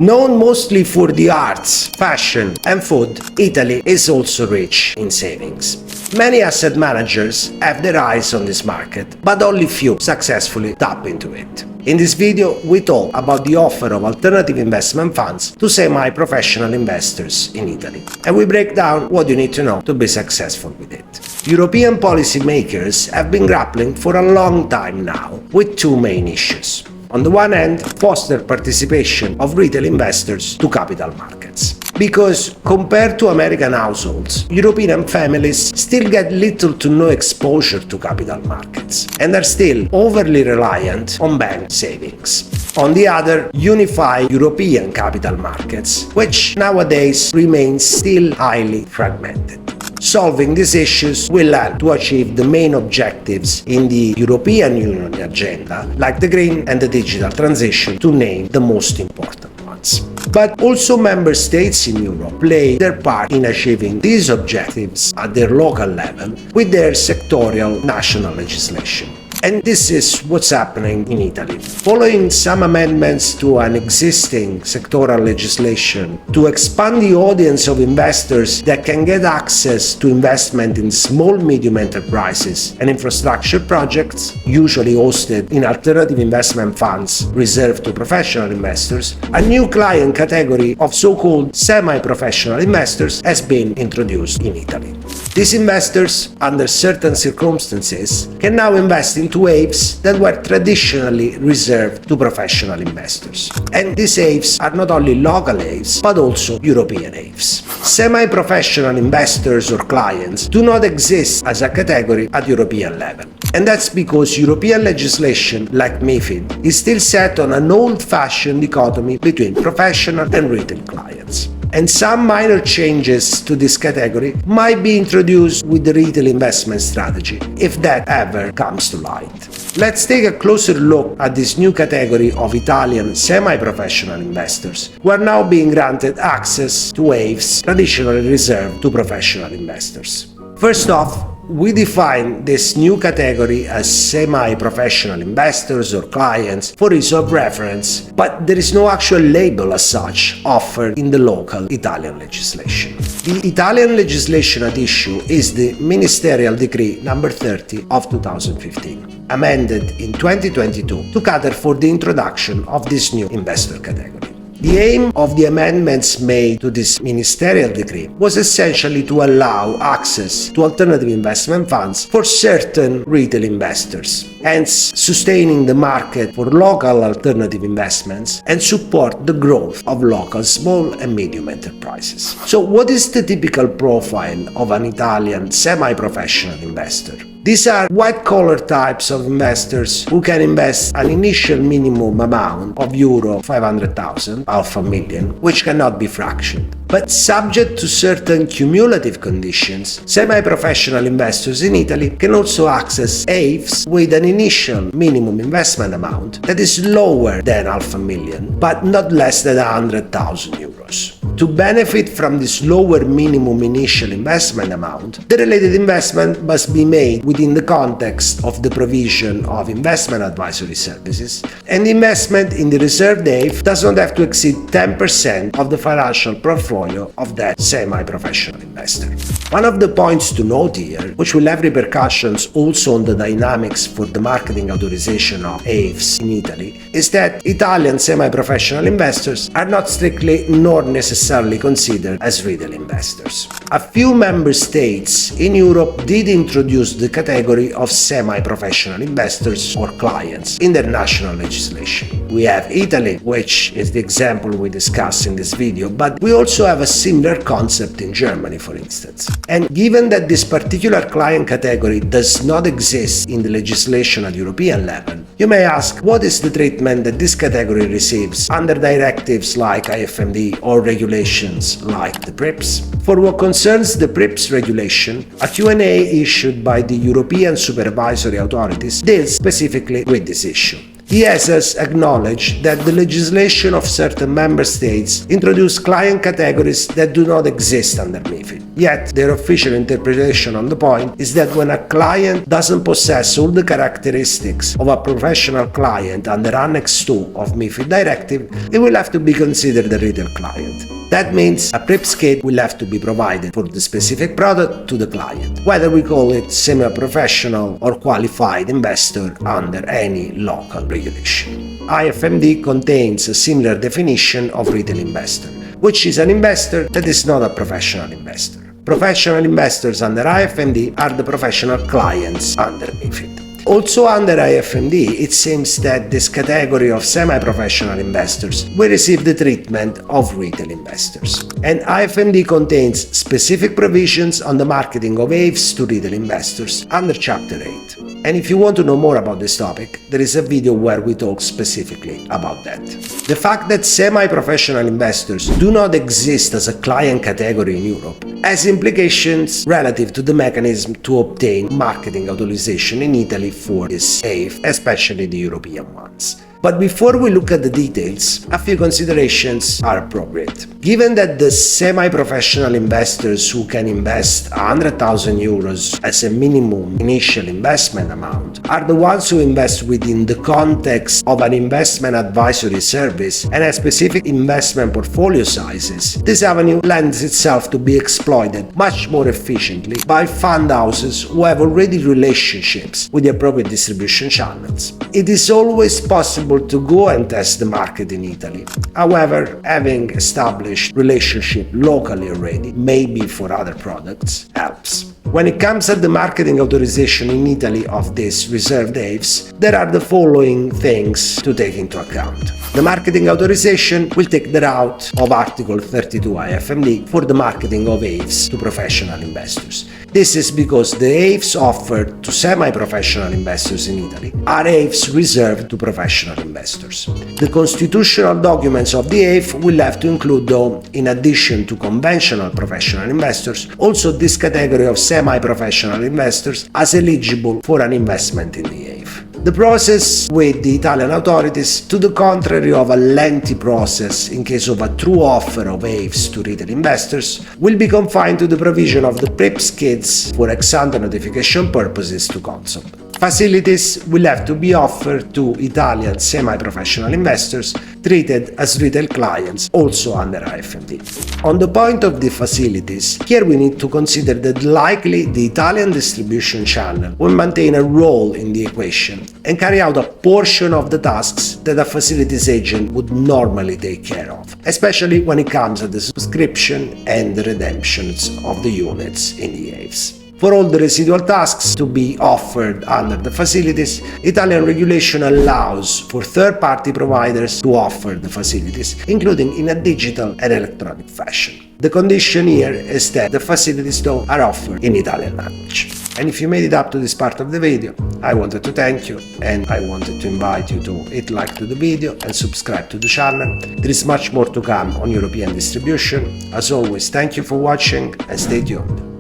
Known mostly for the arts, fashion, and food, Italy is also rich in savings. Many asset managers have their eyes on this market, but only few successfully tap into it. In this video, we talk about the offer of alternative investment funds to semi-professional investors in Italy, and we break down what you need to know to be successful with it. European policymakers have been grappling for a long time now with two main issues. On the one hand, foster participation of retail investors to capital markets. Because compared to American households, European families still get little to no exposure to capital markets and are still overly reliant on bank savings. On the other, unify European capital markets, which nowadays remain still highly fragmented. Solving these issues will help to achieve the main objectives in the European Union agenda, like the green and the digital transition, to name the most important ones. But also member states in Europe play their part in achieving these objectives at their local level with their sectorial national legislation. And this is what's happening in Italy. Following some amendments to an existing sectoral legislation to expand the audience of investors that can get access to investment in small-medium enterprises and infrastructure projects, usually hosted in alternative investment funds reserved to professional investors, a new client category of so-called semi-professional investors has been introduced in Italy. These investors, under certain circumstances, can now invest into AIFs that were traditionally reserved to professional investors. And these AIFs are not only local AIFs, but also European AIFs. Semi-professional investors or clients do not exist as a category at European level. And that's because European legislation, like MiFID, is still set on an old-fashioned dichotomy between professional and retail clients. And some minor changes to this category might be introduced with the retail investment strategy, if that ever comes to light. Let's take a closer look at this new category of Italian semi-professional investors who are now being granted access to AIFs traditionally reserved to professional investors. First off, we define this new category as semi-professional investors or clients for ease of reference, but there is no actual label as such offered in the local Italian legislation. The Italian legislation at issue is the Ministerial Decree No. 30 of 2015, amended in 2022 to cater for the introduction of this new investor category. The aim of the amendments made to this ministerial decree was essentially to allow access to alternative investment funds for certain retail investors, hence sustaining the market for local alternative investments and support the growth of local small and medium enterprises. So what is the typical profile of an Italian semi-professional investor? These are white-collar types of investors who can invest an initial minimum amount of euro 500,000, half a million, which cannot be fractioned. But subject to certain cumulative conditions, semi-professional investors in Italy can also access AIFs with an initial minimum investment amount that is lower than half a million, but not less than 100,000 euros. To benefit from this lower minimum initial investment amount, the related investment must be made within the context of the provision of investment advisory services, and investment in the reserved AIF does not have to exceed 10% of the financial portfolio of that semi-professional investor. One of the points to note here, which will have repercussions also on the dynamics for the marketing authorization of AIFs in Italy, is that Italian semi-professional investors are not strictly nor necessarily considered as retail investors. A few member states in Europe did introduce the category of semi-professional investors or clients in their national legislation. We have Italy, which is the example we discuss in this video, but we also have a similar concept in Germany, for instance. And given that this particular client category does not exist in the legislation at European level, you may ask, what is the treatment that this category receives under directives like AIFMD or regulations like the PRIIPs? For what concerns the PRIIPs regulation, a Q&A issued by the European supervisory authorities deals specifically with this issue. ESAs acknowledge that the legislation of certain member states introduce client categories that do not exist under MiFID. Yet, their official interpretation on the point is that when a client doesn't possess all the characteristics of a professional client under Annex 2 of MiFID Directive, it will have to be considered a retail client. That means a PRIIPs kit will have to be provided for the specific product to the client, whether we call it semi-professional or qualified investor under any local regulation. AIFMD contains a similar definition of retail investor, which is an investor that is not a professional investor. Professional investors under AIFMD are the professional clients under MiFID. Also under AIFMD, it seems that this category of semi-professional investors will receive the treatment of retail investors. And AIFMD contains specific provisions on the marketing of AIFs to retail investors under Chapter 8. And if you want to know more about this topic, there is a video where we talk specifically about that. The fact that semi-professional investors do not exist as a client category in Europe has implications relative to the mechanism to obtain marketing authorization in Italy for this AIF, especially the European ones. But before we look at the details, a few considerations are appropriate. Given that the semi-professional investors who can invest 100,000 euros as a minimum initial investment amount are the ones who invest within the context of an investment advisory service and have specific investment portfolio sizes, this avenue lends itself to be exploited much more efficiently by fund houses who have already relationships with the appropriate distribution channels. It is always possible to go and test the market in Italy. However, having established relationship locally already, maybe for other products, helps. When it comes at the marketing authorization in Italy of these reserved AIFs, there are the following things to take into account. The marketing authorization will take the route of Article 32 AIFMD for the marketing of AIFs to professional investors. This is because the AIFs offered to semi-professional investors in Italy are AIFs reserved to professional investors. The constitutional documents of the AIF will have to include, though, in addition to conventional professional investors, also this category of semi-professional investors as eligible for an investment in the AIF. The process with the Italian authorities, to the contrary of a lengthy process in case of a true offer of AIFs to retail investors, will be confined to the provision of the PRIIPs kits for ex-ante notification purposes to Consob. Facilities will have to be offered to Italian semi-professional investors treated as retail clients also under AIFMD. On the point of the facilities, here we need to consider that likely the Italian distribution channel will maintain a role in the equation and carry out a portion of the tasks that a facilities agent would normally take care of, especially when it comes to the subscription and the redemptions of the units in the AIFs. For all the residual tasks to be offered under the facilities, Italian regulation allows for third-party providers to offer the facilities, including in a digital and electronic fashion. The condition here is that the facilities though are offered in Italian language. And if you made it up to this part of the video, I wanted to thank you and I wanted to invite you to hit like to the video and subscribe to the channel. There is much more to come on European distribution. As always, thank you for watching and stay tuned.